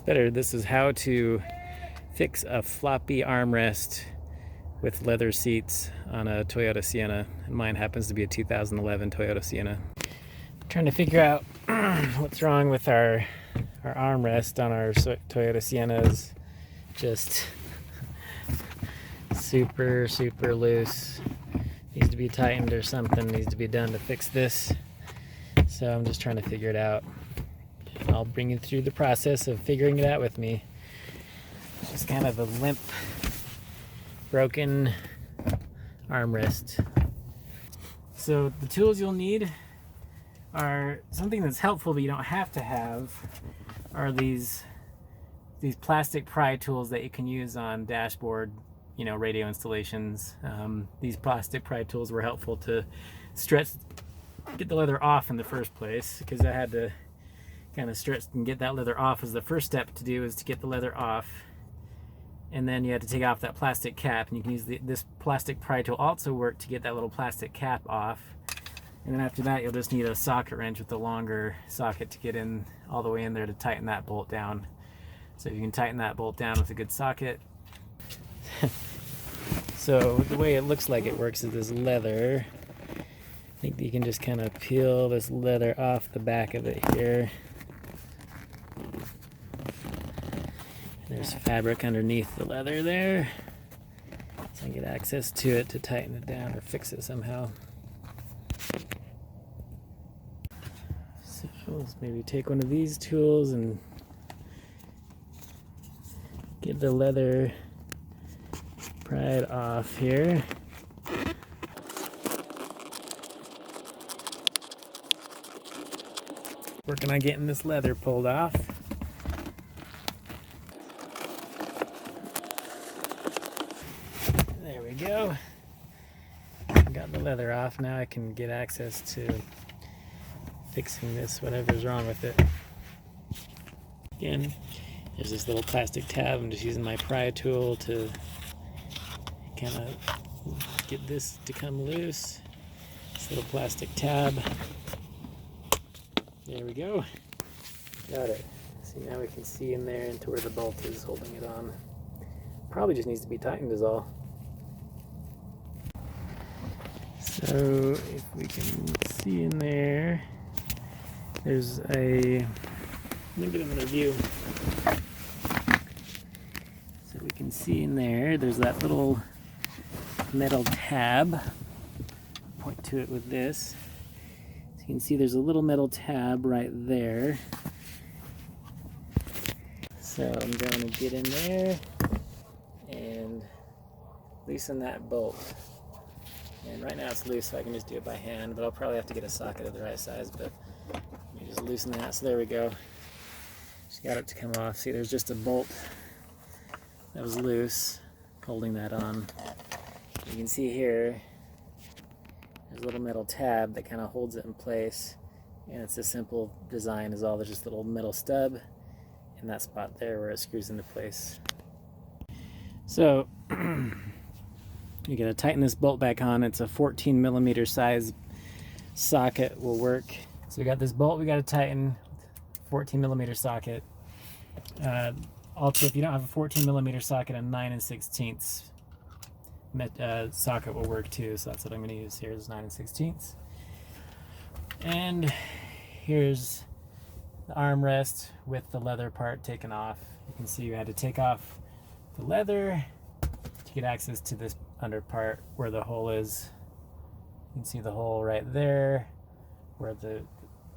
better. This is how to fix a floppy armrest with leather seats on a Toyota Sienna. And mine happens to be a 2011 Toyota Sienna. I'm trying to figure out what's wrong with our armrest on our Toyota Siennas. Just super loose. Needs to be tightened or something needs to be done to fix this. So I'm just trying to figure it out. I'll bring you through the process of figuring it out with me. It's just kind of a limp, broken armrest. So the tools you'll need are something that's helpful but you don't have to have are these plastic pry tools that you can use on dashboard, radio installations. These plastic pry tools were helpful to get the leather off in the first place, because I had to kind of stretch and get that leather off. As the first step to do is to get the leather off, and then you had to take off that plastic cap, and you can use this plastic pry tool also work to get that little plastic cap off. And then after that you'll just need a socket wrench with a longer socket to get in all the way in there to tighten that bolt down. So if you can tighten that bolt down with a good socket. So the way it looks like it works is this leather. I think you can just kind of peel this leather off the back of it here. There's fabric underneath the leather there, so I can get access to it to tighten it down or fix it somehow. So let's maybe take one of these tools and get the leather pried off here. Working on getting this leather pulled off. There we go. Got the leather off. Now I can get access to fixing this, whatever's wrong with it. Again, there's this little plastic tab. I'm just using my pry tool to kind of get this to come loose. This little plastic tab. There we go. Got it. See, now we can see in there into where the bolt is holding it on. Probably just needs to be tightened is all. So if we can see in there, there's let me get another view. So we can see in there's that little metal tab. Point to it with this. So you can see there's a little metal tab right there. So I'm going to get in there and loosen that bolt. And right now it's loose, so I can just do it by hand, but I'll probably have to get a socket of the right size. But let me just loosen that. So there we go. Just got it to come off. See, there's just a bolt that was loose holding that on. You can see here there's a little metal tab that kind of holds it in place, and it's a simple design is all. There's just a little metal stub in that spot there where it screws into place. So you're going to tighten this bolt back on. It's a 14 millimeter size socket will work. So we got this bolt we got to tighten, 14 millimeter socket. Also, if you don't have a 14 millimeter socket, a 9 16 socket will work too. So that's what I'm going to use here is 9 16. And here's the armrest with the leather part taken off. You can see you had to take off the leather to get access to this under part where the hole is. You can see the hole right there where the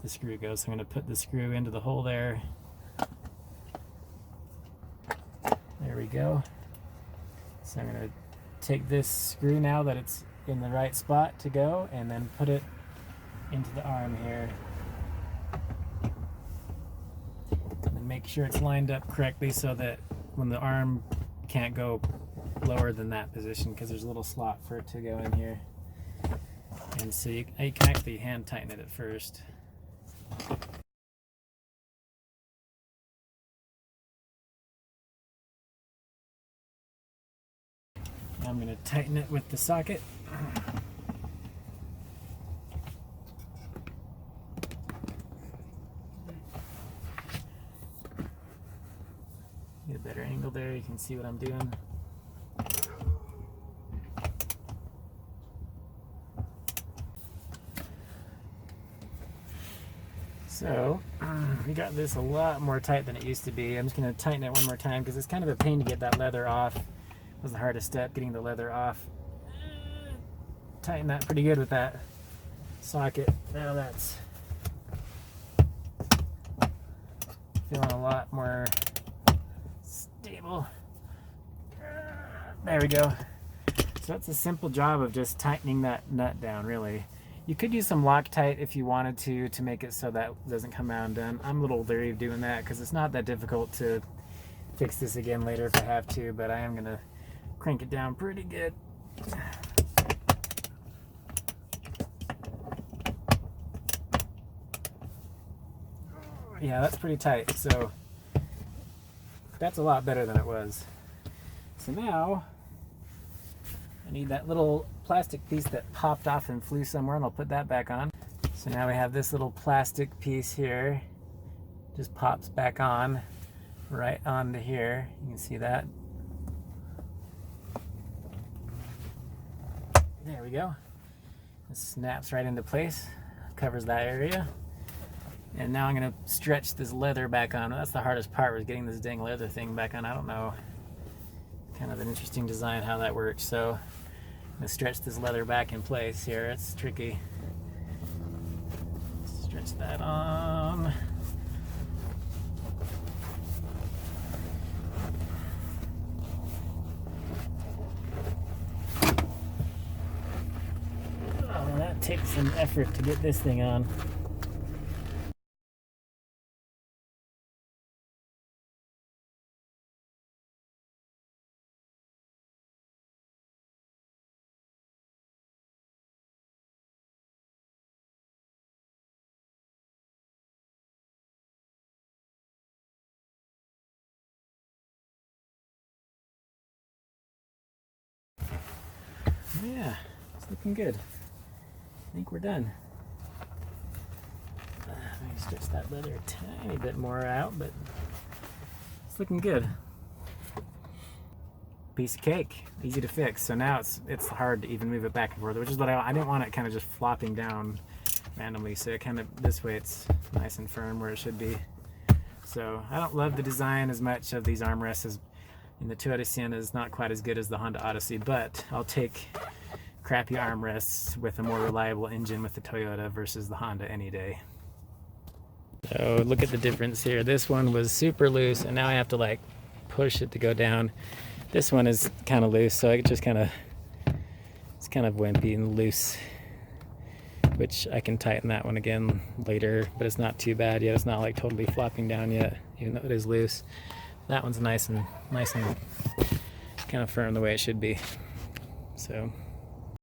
screw goes. So I'm going to put the screw into the hole there. There we go. So I'm going to take this screw now that it's in the right spot to go, and then put it into the arm here. And then make sure it's lined up correctly so that when the arm can't go lower than that position, because there's a little slot for it to go in here. And so you can actually hand tighten it at first. Now I'm going to tighten it with the socket. better angle there, you can see what I'm doing. So we got this a lot more tight than it used to be. I'm just going to tighten it one more time because it's kind of a pain to get that leather off. It was the hardest step, getting the leather off. Tighten that pretty good with that socket. Now that's feeling a lot more stable. There we go. So that's a simple job of just tightening that nut down, really. You could use some Loctite if you wanted to make it so that doesn't come out undone. I'm a little leery of doing that because it's not that difficult to fix this again later if I have to, but I am going to crank it down pretty good. Yeah, that's pretty tight, so that's a lot better than it was. So now I need that little plastic piece that popped off and flew somewhere, and I'll put that back on. So now we have this little plastic piece here, just pops back on right onto here. You can see that. There we go. It snaps right into place, covers that area. And now I'm going to stretch this leather back on. That's the hardest part, was getting this dang leather thing back on. I don't know. Kind of an interesting design how that works. So I'm going to stretch this leather back in place here. It's tricky. Stretch that on. Oh, that takes some effort to get this thing on. Yeah, it's looking good. I think we're done. Let me stretch that leather a tiny bit more out, but it's looking good. Piece of cake, easy to fix. So now it's hard to even move it back and forth, which is what I didn't want it kind of just flopping down randomly. So it kind of, this way it's nice and firm where it should be. So I don't love the design as much of these armrests as in the Toyota Sienna. Is not quite as good as the Honda Odyssey, but I'll take crappy armrests with a more reliable engine with the Toyota versus the Honda any day. So look at the difference here. This one was super loose, and now I have to like push it to go down. This one is kind of loose, so it just kind of, it's kind of wimpy and loose, which I can tighten that one again later, but it's not too bad yet. It's not like totally flopping down yet, even though it is loose. That one's nice and kind of firm the way it should be. So